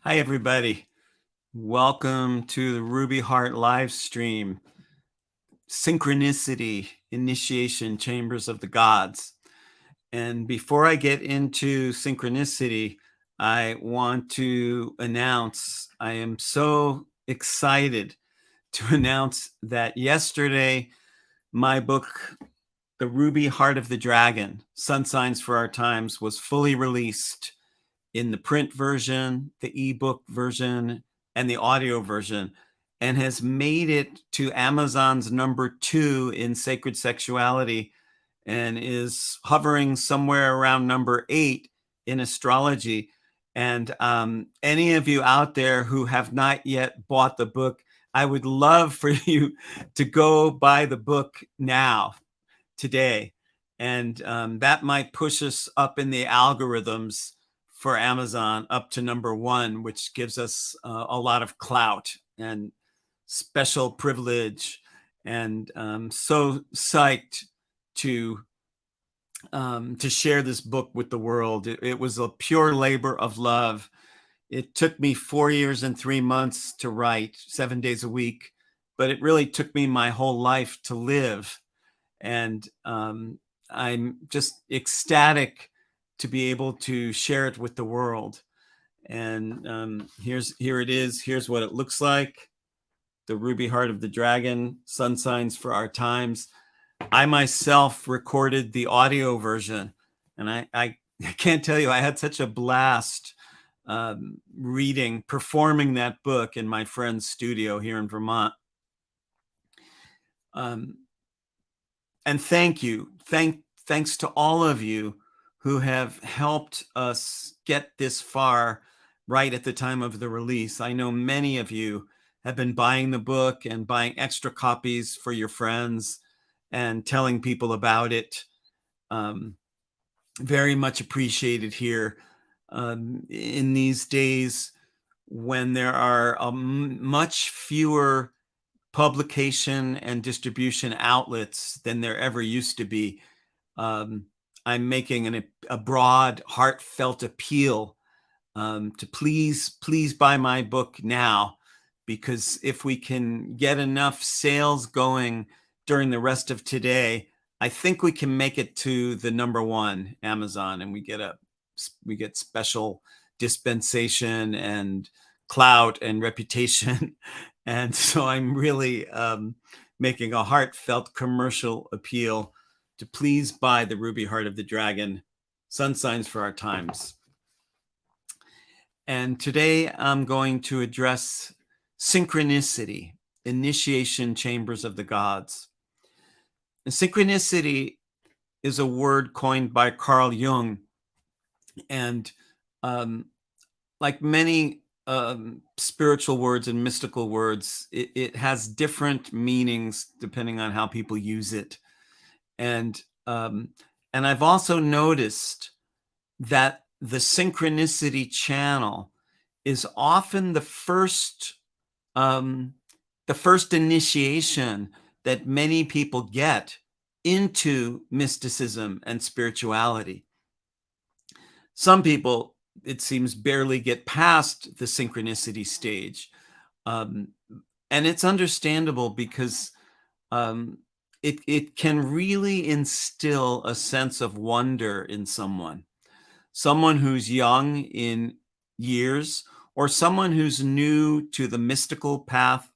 Hi, everybody. Welcome to the Ruby Heart live stream, Synchronicity, Initiation, Chambers of the Gods. And before I get into Synchronicity, I want to announce I am so excited to announce that yesterday, my book, The Ruby Heart of the Dragon, Sun Signs for Our Times, was fully released in the print version, the ebook version, and the audio version, and has made it to Amazon's #2 in sacred sexuality and is hovering somewhere around #8 in astrology. And any of you out there who have not yet bought the book, I would love for you to go buy the book now, today. And that might push us up in the algorithms for Amazon up to #1, which gives us a lot of clout and special privilege. And so psyched to share this book with the world. It was a pure labor of love. It took me 4 years and 3 months to write, 7 days a week, but it really took me my whole life to live. And I'm just ecstatic to be able to share it with the world. And here it is. Here's what it looks like. The Ruby Heart of the Dragon, Sun Signs for Our Times. I myself recorded the audio version, and I can't tell you, I had such a blast performing that book in my friend's studio here in Vermont. And thank you. Thanks to all of you who have helped us get this far right at the time of the release. I know many of you have been buying the book and buying extra copies for your friends and telling people about it. Very much appreciated here in these days when there are much fewer publication and distribution outlets than there ever used to be. I'm making a broad, heartfelt appeal to please buy my book now, because if we can get enough sales going during the rest of today, I think we can make it to the #1 Amazon, and we get special dispensation and clout and reputation. And so I'm really making a heartfelt commercial appeal to please buy The Ruby Heart of the Dragon, Sun Signs for Our Times. And today I'm going to address Synchronicity, Initiation Chambers of the Gods. And synchronicity is a word coined by Carl Jung. And like many spiritual words and mystical words, it has different meanings depending on how people use it. And I've also noticed that the synchronicity channel is often the first initiation that many people get into mysticism and spirituality. Some people, it seems, barely get past the synchronicity stage. And it's understandable because it can really instill a sense of wonder in someone who's young in years, or someone who's new to the mystical path.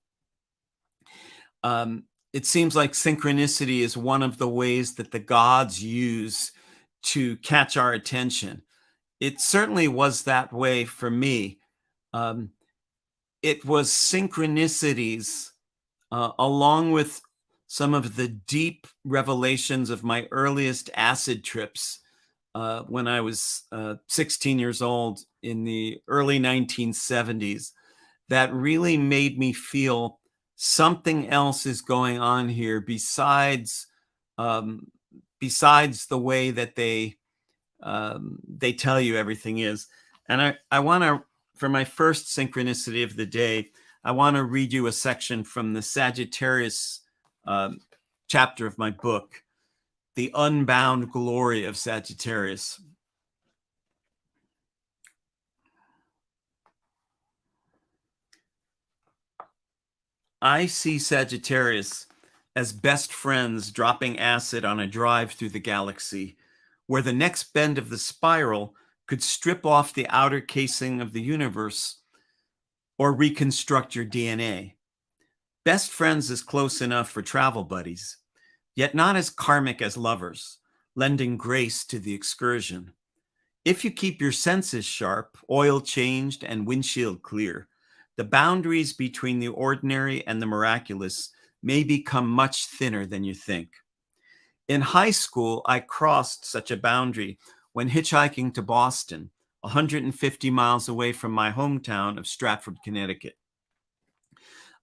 It seems like synchronicity is one of the ways that the gods use to catch our attention. It certainly was that way for me. It was synchronicities, along with some of the deep revelations of my earliest acid trips when I was 16 years old in the early 1970s, that really made me feel something else is going on here besides the way that they tell you everything is. And I want to, for my first synchronicity of the day, I want to read you a section from the Sagittarius chapter of my book, The Unbound Glory of Sagittarius. I see Sagittarius as best friends dropping acid on a drive through the galaxy, where the next bend of the spiral could strip off the outer casing of the universe or reconstruct your DNA. Best friends is close enough for travel buddies, yet not as karmic as lovers, lending grace to the excursion. If you keep your senses sharp, oil changed, and windshield clear, the boundaries between the ordinary and the miraculous may become much thinner than you think. In high school, I crossed such a boundary when hitchhiking to Boston, 150 miles away from my hometown of Stratford, Connecticut.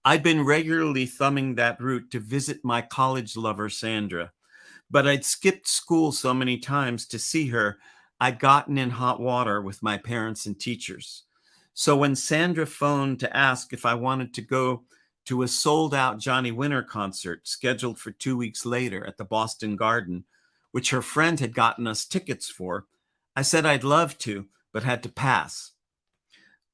I'd been regularly thumbing that route to visit my college lover, Sandra, but I'd skipped school so many times to see her, I'd gotten in hot water with my parents and teachers. So when Sandra phoned to ask if I wanted to go to a sold-out Johnny Winter concert scheduled for 2 weeks later at the Boston Garden, which her friend had gotten us tickets for, I said I'd love to, but had to pass.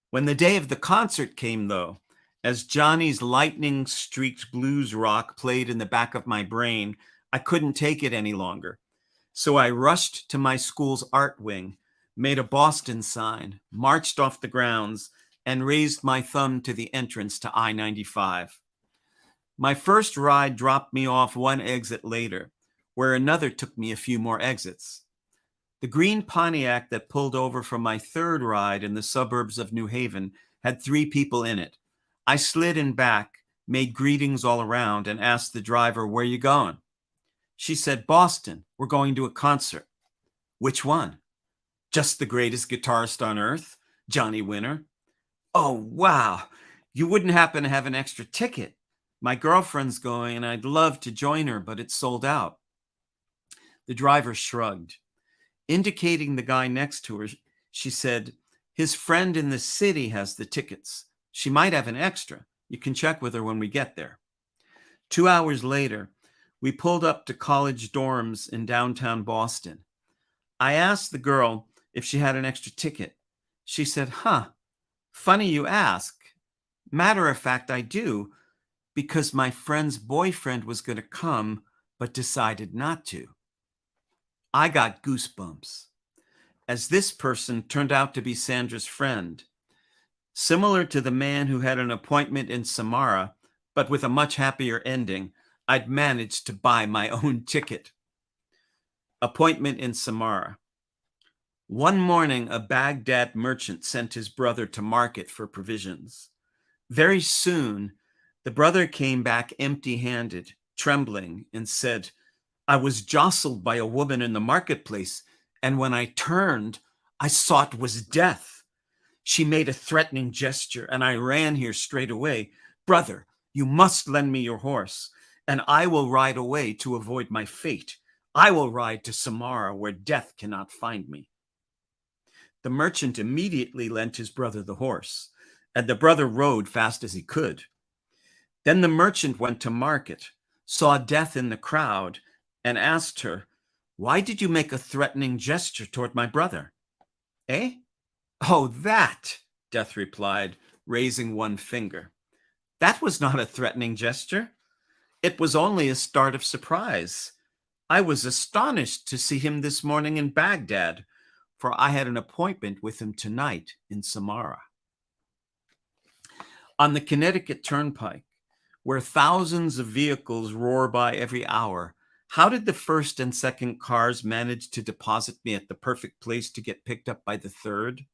When the day of the concert came, though, as Johnny's lightning-streaked blues rock played in the back of my brain, I couldn't take it any longer. So I rushed to my school's art wing, made a Boston sign, marched off the grounds, and raised my thumb to the entrance to I-95. My first ride dropped me off one exit later, where another took me a few more exits. The green Pontiac that pulled over from my third ride in the suburbs of New Haven had 3 people in it. I slid in back, made greetings all around, and asked the driver, "Where you going?" She said, "Boston. We're going to a concert." "Which one?" "Just the greatest guitarist on earth, Johnny Winter." "Oh, wow. You wouldn't happen to have an extra ticket? My girlfriend's going and I'd love to join her, but it's sold out." The driver shrugged. Indicating the guy next to her, she said, "His friend in the city has the tickets. She might have an extra. You can check with her when we get there." 2 hours later, we pulled up to college dorms in downtown Boston. I asked the girl if she had an extra ticket. She said, "Funny you ask. Matter of fact, I do, because my friend's boyfriend was going to come, but decided not to." I got goosebumps, as this person turned out to be Sandra's friend, similar to the man who had an appointment in Samara, but with a much happier ending. I'd managed to buy my own ticket. Appointment in Samara. One morning, a Baghdad merchant sent his brother to market for provisions. Very soon, the brother came back empty-handed, trembling, and said, "I was jostled by a woman in the marketplace, and when I turned, I saw it was death. She made a threatening gesture, and I ran here straight away. Brother, you must lend me your horse, and I will ride away to avoid my fate. I will ride to Samara, where death cannot find me." The merchant immediately lent his brother the horse, and the brother rode fast as he could. Then the merchant went to market, saw Death in the crowd, and asked her, "Why did you make a threatening gesture toward my brother?" "Eh? Oh, that," Death replied, raising one finger. "That was not a threatening gesture. It was only a start of surprise. I was astonished to see him this morning in Baghdad, for I had an appointment with him tonight in Samara." On the Connecticut Turnpike, where thousands of vehicles roar by every hour, how did the first and second cars manage to deposit me at the perfect place to get picked up by the third?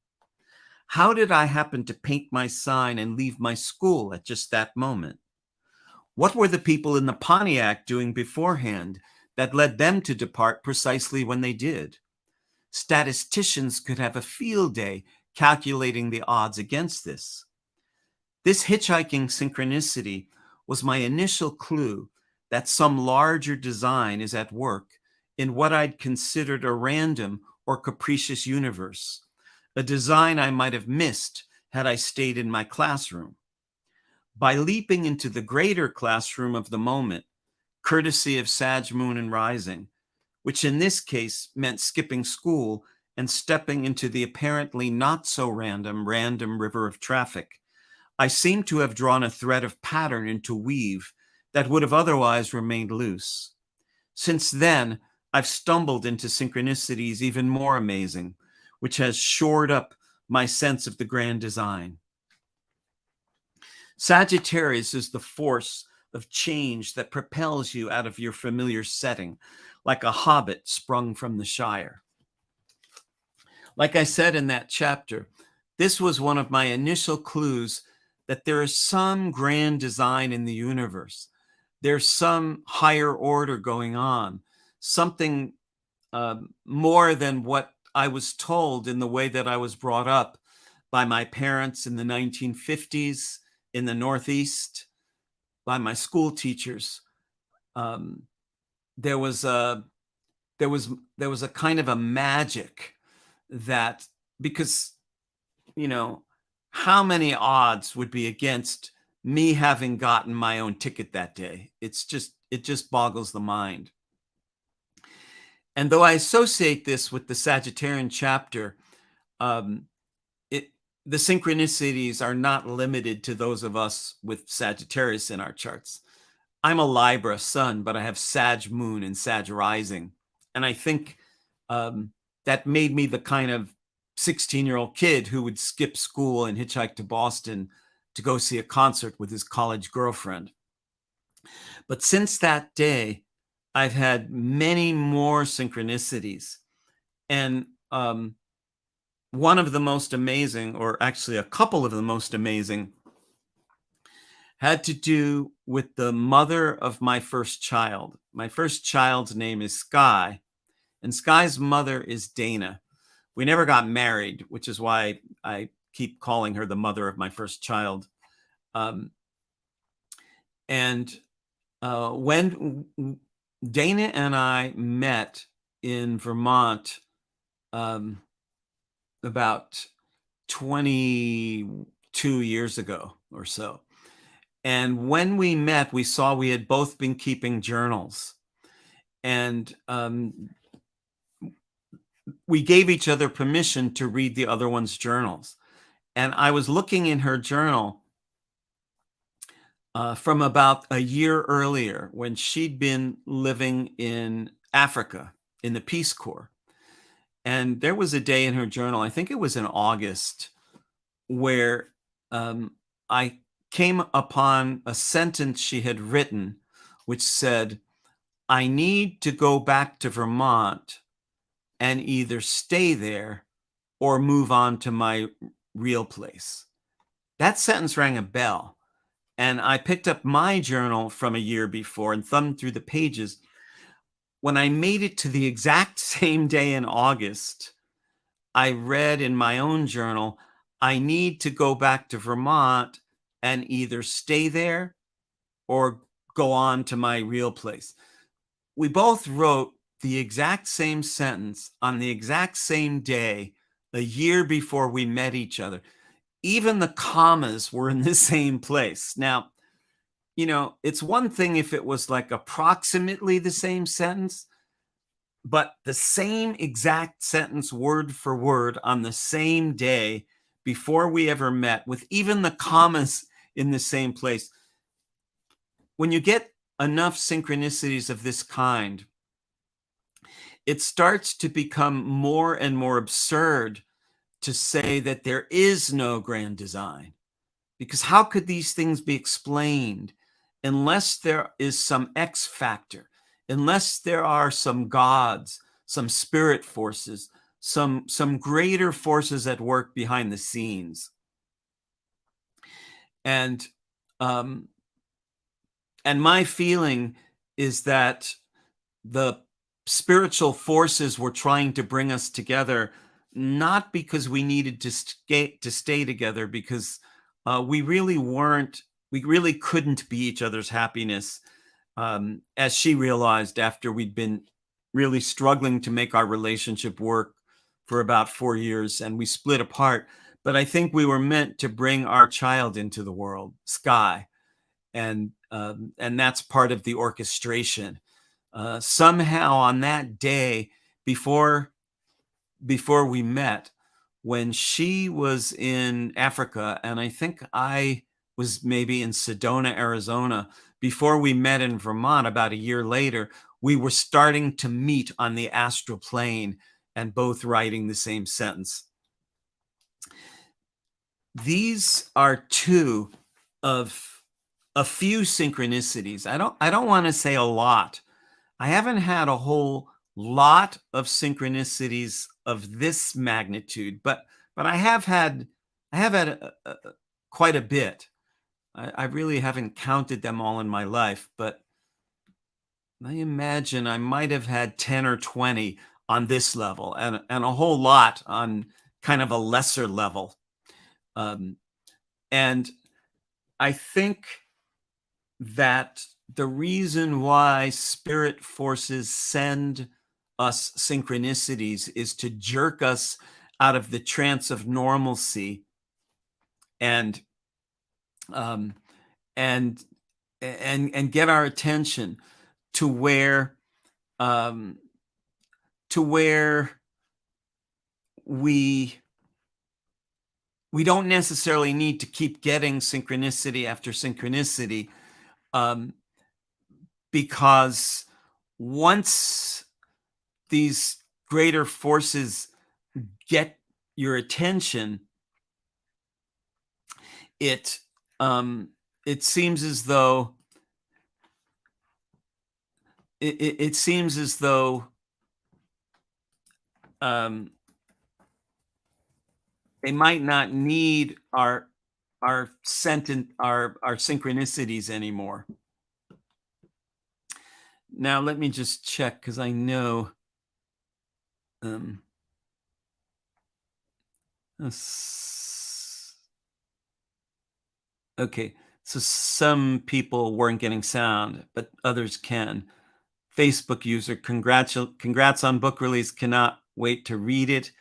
How did I happen to paint my sign and leave my school at just that moment? What were the people in the Pontiac doing beforehand that led them to depart precisely when they did? Statisticians could have a field day calculating the odds against this. This hitchhiking synchronicity was my initial clue that some larger design is at work in what I'd considered a random or capricious universe, a design I might have missed had I stayed in my classroom. By leaping into the greater classroom of the moment, courtesy of Sag Moon and Rising, which in this case meant skipping school and stepping into the apparently not so random river of traffic, I seem to have drawn a thread of pattern into weave that would have otherwise remained loose. Since then, I've stumbled into synchronicities even more amazing, which has shored up my sense of the grand design. Sagittarius is the force of change that propels you out of your familiar setting, like a hobbit sprung from the Shire. Like I said in that chapter, this was one of my initial clues that there is some grand design in the universe. There's some higher order going on, something more than what I was told in the way that I was brought up by my parents in the 1950s in the Northeast, by my school teachers. There was a kind of a magic that, because, you know, how many odds would be against me having gotten my own ticket that day? It just boggles the mind. And though I associate this with the Sagittarian chapter, the synchronicities are not limited to those of us with Sagittarius in our charts. I'm a Libra sun, but I have Sag moon and Sag rising. And I think that made me the kind of 16-year-old kid who would skip school and hitchhike to Boston to go see a concert with his college girlfriend. But since that day, I've had many more synchronicities. And one of the most amazing, or actually a couple of the most amazing, had to do with the mother of my first child. My first child's name is Sky, and Sky's mother is Dana. We never got married, which is why I keep calling her the mother of my first child. When Dana and I met in Vermont about 22 years ago or so. And when we met, we saw we had both been keeping journals. And we gave each other permission to read the other one's journals. And I was looking in her journal from about a year earlier, when she'd been living in Africa in the Peace Corps. And there was a day in her journal, I think it was in August, where I came upon a sentence she had written, which said, "I need to go back to Vermont and either stay there or move on to my real place." That sentence rang a bell. And I picked up my journal from a year before and thumbed through the pages. When I made it to the exact same day in August, I read in my own journal, "I need to go back to Vermont and either stay there or go on to my real place." We both wrote the exact same sentence on the exact same day, a year before we met each other. Even the commas were in the same place. Now, you know, it's one thing if it was like approximately the same sentence, but the same exact sentence, word for word, on the same day before we ever met, with even the commas in the same place. When you get enough synchronicities of this kind, it starts to become more and more absurd to say that there is no grand design. Because how could these things be explained unless there is some X factor, unless there are some gods, some spirit forces, some greater forces at work behind the scenes? And my feeling is that the spiritual forces were trying to bring us together, not because we needed to stay together, because we really couldn't be each other's happiness, as she realized after we'd been really struggling to make our relationship work for about 4 years, and we split apart. But I think we were meant to bring our child into the world, Sky, and that's part of the orchestration. Somehow on that day before we met, when she was in Africa, and I think I was maybe in Sedona, Arizona, before we met in Vermont about a year later, we were starting to meet on the astral plane and both writing the same sentence. These are two of a few synchronicities. I don't want to say a lot. I haven't had a whole lot of synchronicities of this magnitude, but I have had quite a bit. I really haven't counted them all in my life, but I imagine I might have had 10 or 20 on this level, and a whole lot on kind of a lesser level. Um, and I think that the reason why spirit forces send us synchronicities is to jerk us out of the trance of normalcy and um, and and get our attention to where um, to where we we don't necessarily need to keep getting synchronicity after synchronicity, um, because once these greater forces get your attention, it it seems as though it seems as though um, they might not need our sentence our synchronicities anymore. Now let me just check because I know um, okay, so some people weren't getting sound, but others can. Facebook user, congrats on book release. Cannot wait to read it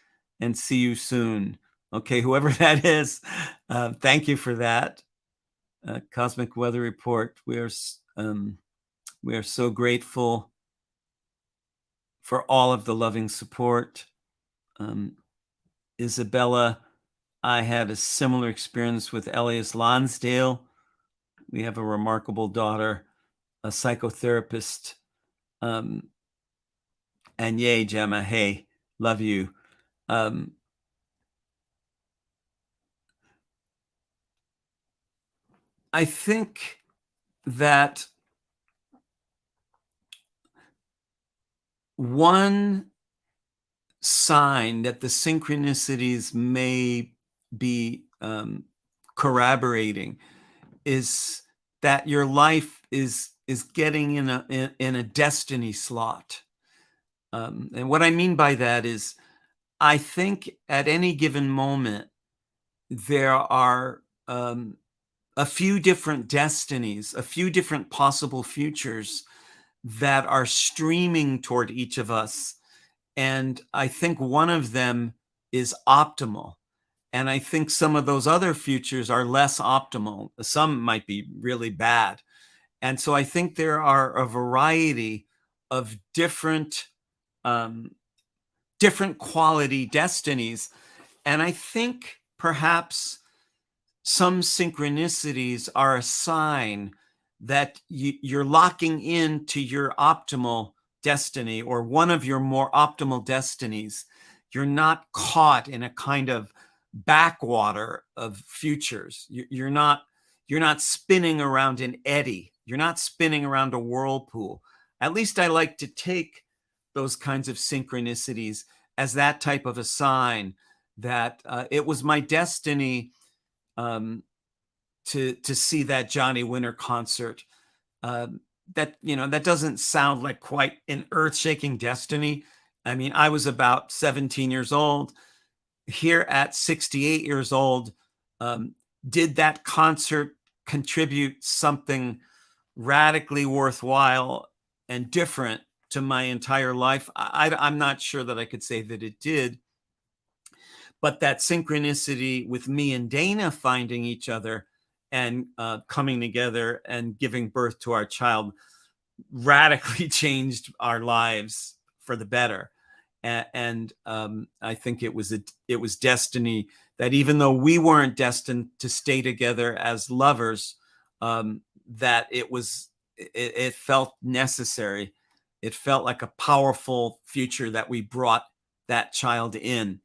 and see you soon. Okay, whoever that is, thank you for that. Cosmic Weather Report. We are so grateful for all of the loving support. Isabella, I had a similar experience with Elias Lonsdale. We have a remarkable daughter, a psychotherapist. And yay, Gemma, hey, love you. I think that one sign that the synchronicities may be corroborating is that your life is getting in a destiny slot. And what I mean by that is, I think at any given moment there are a few different destinies, a few different possible futures that are streaming toward each of us. And I think one of them is optimal. And I think some of those other futures are less optimal. Some might be really bad. And so I think there are a variety of different different quality destinies. And I think perhaps some synchronicities are a sign that you're locking into your optimal destiny, or one of your more optimal destinies. You're not caught in a kind of backwater of futures. You're not spinning around an eddy. You're not spinning around a whirlpool. At least I like to take those kinds of synchronicities as that type of a sign that it was my destiny to see that Johnny Winter concert. That that doesn't sound like quite an earth-shaking destiny. I mean, I was about 17 years old. Here at 68 years old, did that concert contribute something radically worthwhile and different to my entire life? I'm not sure that I could say that it did. But that synchronicity with me and Dana finding each other and coming together and giving birth to our child radically changed our lives for the better. And I think it was destiny, that even though we weren't destined to stay together as lovers, that it felt necessary. It felt like a powerful future that we brought that child in.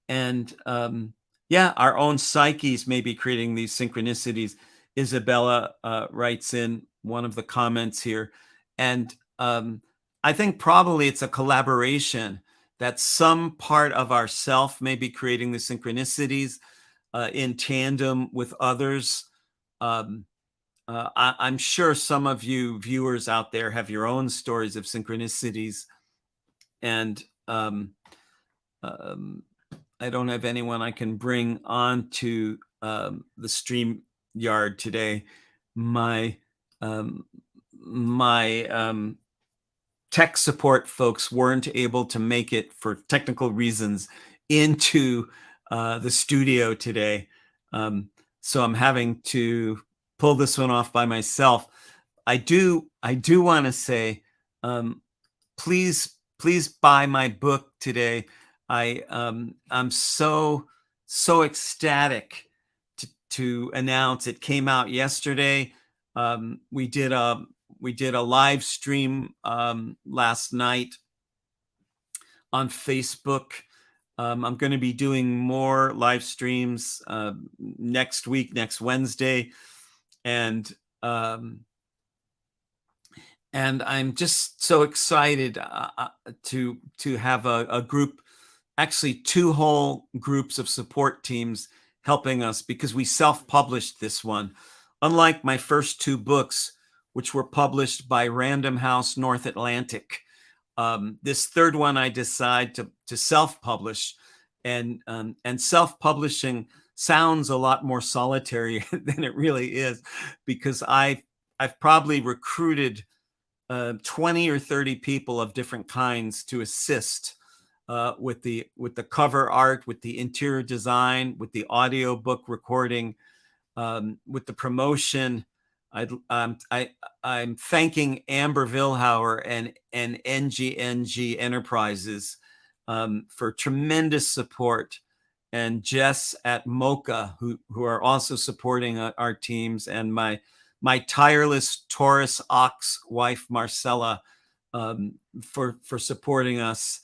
And yeah, our own psyches may be creating these synchronicities. Isabella writes in one of the comments here. And I think probably it's a collaboration, that some part of ourself may be creating the synchronicities in tandem with others. I'm sure some of you viewers out there have your own stories of synchronicities. And I don't have anyone I can bring on to the stream yard today. My tech support folks weren't able to make it for technical reasons into the studio today. So I'm having to pull this one off by myself. I do want to say, please buy my book today. I'm so ecstatic to announce it came out yesterday. We did a live stream last night on Facebook. I'm going to be doing more live streams next week, next Wednesday, and I'm just so excited to have a group, actually 2 whole groups of support teams helping us, because we self-published this one. Unlike my first 2 books, which were published by Random House North Atlantic, this third one I decide to self-publish, and self-publishing sounds a lot more solitary than it really is, because I've probably recruited 20 or 30 people of different kinds to assist with the cover art, with the interior design, with the audio book recording, with the promotion. I'm thanking Amber Vilhauer and NGNG Enterprises for tremendous support, and Jess at Mocha, who are also supporting our teams, and my tireless Taurus Ox wife Marcella for supporting us.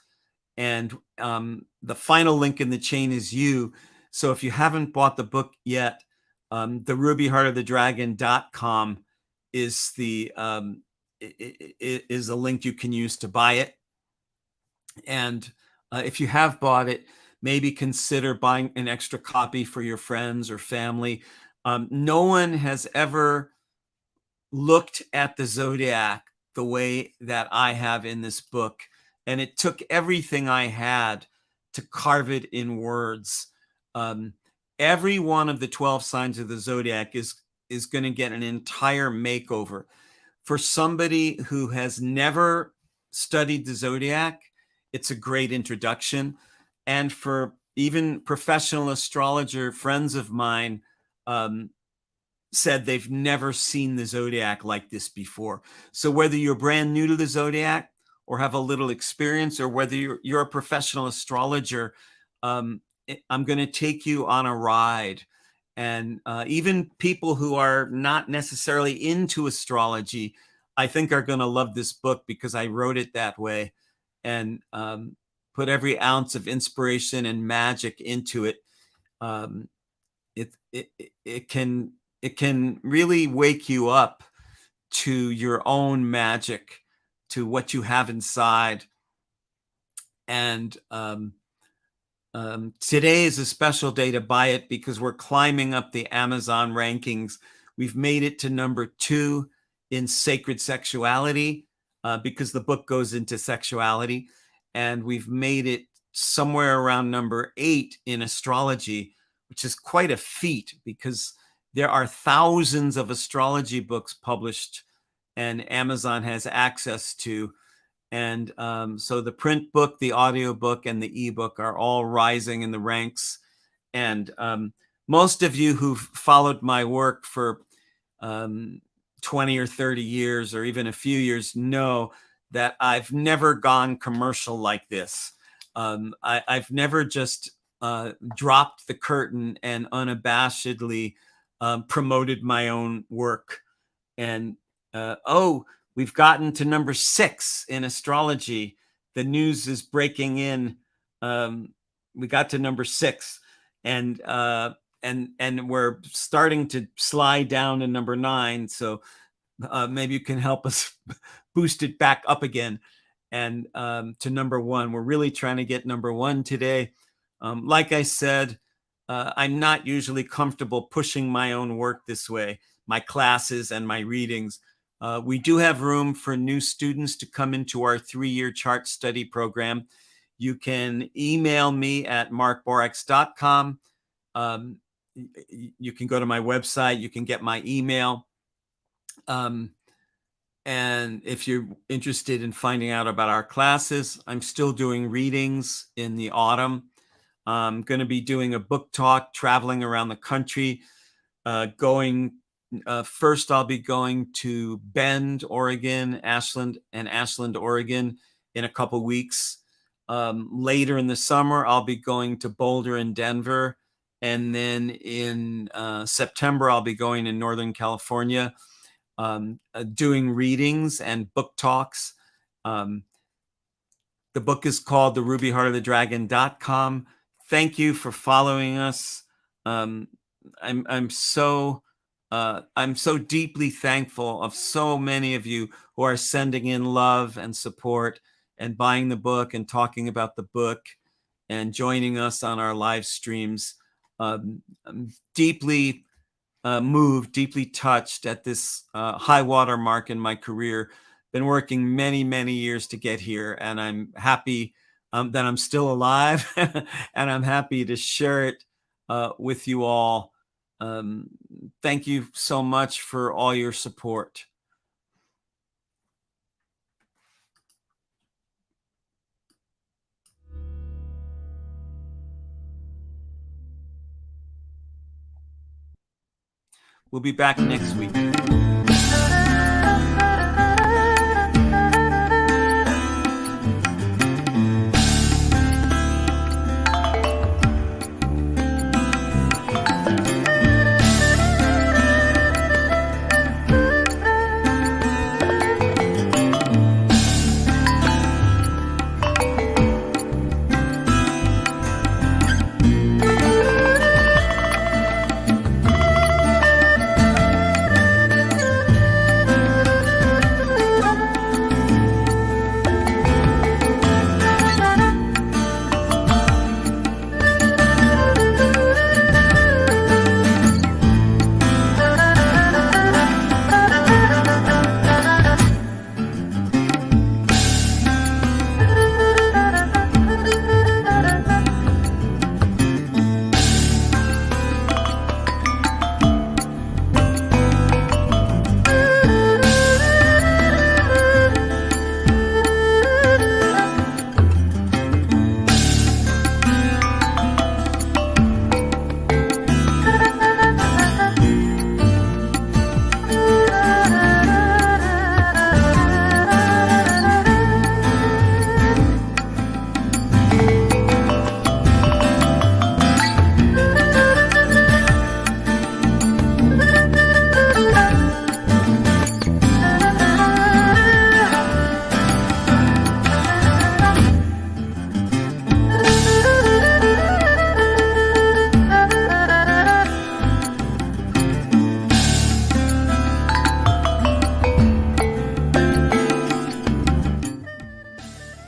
And the final link in the chain is you. So if you haven't bought the book yet, the rubyheartofthedragon.com is is a link you can use to buy it. And if you have bought it, maybe consider buying an extra copy for your friends or family. No one has ever looked at the zodiac the way that I have in this book. And it took everything I had to carve it in words. Every one of the 12 signs of the zodiac is going to get an entire makeover. For somebody who has never studied the zodiac, it's a great introduction. And for even professional astrologer friends of mine, said they've never seen the zodiac like this before. So whether you're brand new to the zodiac or have a little experience, or whether you're a professional astrologer, I'm going to take you on a ride. And even people who are not necessarily into astrology, I think are going to love this book, because I wrote it that way, and put every ounce of inspiration and magic into it. It can really wake you up to your own magic, to what you have inside. And today is a special day to buy it, because we're climbing up the Amazon rankings. We've made it to number 2 in sacred sexuality, because the book goes into sexuality. And we've made it somewhere around number 8 in astrology, which is quite a feat, because there are thousands of astrology books published and Amazon has access to. And so the print book, the audio book, and the ebook are all rising in the ranks. And most of you who've followed my work for 20 or 30 years, or even a few years, know that I've never gone commercial like this. I've never just dropped the curtain and unabashedly promoted my own work. And oh, we've gotten to number 6 in astrology. The news is breaking in. We got to number 6, and we're starting to slide down to number 9. So maybe you can help us boost it back up again and to number 1. We're really trying to get number 1 today. Like I said, I'm not usually comfortable pushing my own work this way, my classes and my readings. We do have room for new students to come into our 3-year chart study program. You can email me at markborax.com. You can go to my website. You can get my email. And if you're interested in finding out about our classes, I'm still doing readings in the autumn. I'm going to be doing a book talk, traveling around the country. First, I'll be going to Bend, Oregon, Ashland, Oregon in a couple weeks. Later in the summer, I'll be going to Boulder and Denver. And then in September, I'll be going in Northern California, doing readings and book talks. The book is called TheRubyHeartOfTheDragon.com. Thank you for following us. I'm so deeply thankful of so many of you who are sending in love and support and buying the book and talking about the book and joining us on our live streams. I'm deeply moved, deeply touched at this high water mark in my career. Been working many, many years to get here, and I'm happy that I'm still alive, and I'm happy to share it with you all. Thank you so much for all your support. We'll be back next week.